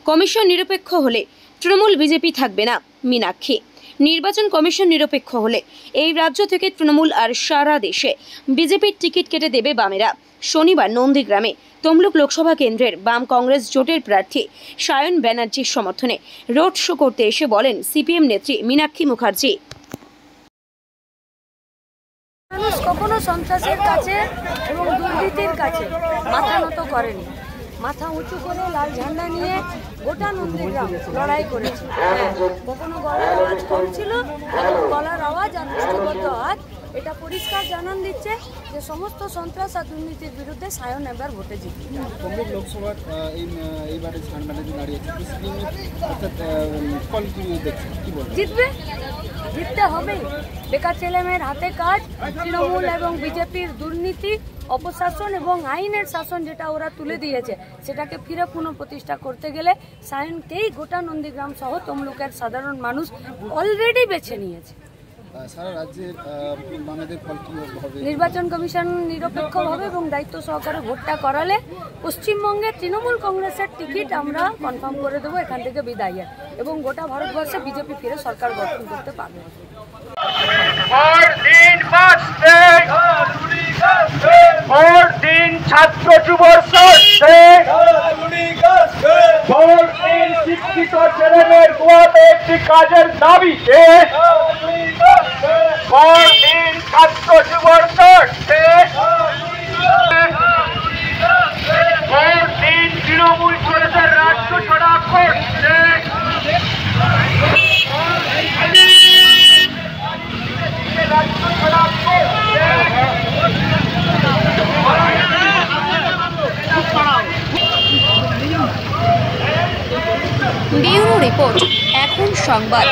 Commission নিরপেক্ষ হলে Trinamool BJP থাকবে না। মীনাক্ষী, নির্বাচন কমিশন নিরপেক্ষ হলে এই রাজ্য থেকে তৃণমূল আর সারা দেশে বিজেপির টিকিট কেটে দেবে বামেরা। শনিবার নন্দীগ্রামে তমলুক লোকসভা কেন্দ্রের বাম কংগ্রেস জোটের প্রার্থী সায়ন ব্যানার্জির সমর্থনে রোড শো করতে এসে বলেন সিপিএম নেত্রী মীনাক্ষী মুখার্জি। মানুষ কখনো সন্ত্রাসের কাছে এবং দুর্নীতির কাছে মাথা নত করেনি। মাথা উঁচু করে লাল ঝান্ডা নিয়ে গোটা নন্দীগ্রাম লড়াই করেছে। কখনো গলার আওয়াজ কম ছিল, এখন গলার আওয়াজ আর মুষ্টিবদ্ধ আওয়াজ এটা পরিষ্কার জানান দিচ্ছে যে সমস্ত সন্ত্রাস আর দুর্নীতির বিরুদ্ধে সায়ন এবার ভোটে জিতবে। তমলুক লোকসভার এইবারে জিতবে, জিততে হবে। বেকার ছেলেমেয়ের হাতে কাজ, তৃণমূল এবং বিজেপির দুর্নীতি, অপশাসন এবং আইনের শাসন যেটা ওরা তুলে দিয়েছে সেটাকে ফিরে পুনঃপ্রতিষ্ঠা করতে গেলে সায়নকেই গোটা নন্দীগ্রাম সহ তমলুকের সাধারণ মানুষ অলরেডি বেছে নিয়েছে। সারা রাজ্যের বামেদের ফল কি হবে? নির্বাচন কমিশন নিরপেক্ষভাবে এবং দায়িত্ব সহকারে ভোটটা করালে পশ্চিমবঙ্গে তৃণমূল কংগ্রেসের টিকিট আমরা কনফার্ম করে দেবো এখান থেকে বিদায়ের, এবং গোটা ভারতবর্ষে বিজেপি ফিরে সরকার গঠন করতে পারবে। ছাত্র যুব শিক্ষিত ছেলেমেয়ের গোয়াতে একটি কাজের দাবিতে ছাত্র যুব তৃণমূল কংগ্রেসের রাজ্য ছড়া করছে। ব্যুরো রিপোর্ট, এখন সংবাদ।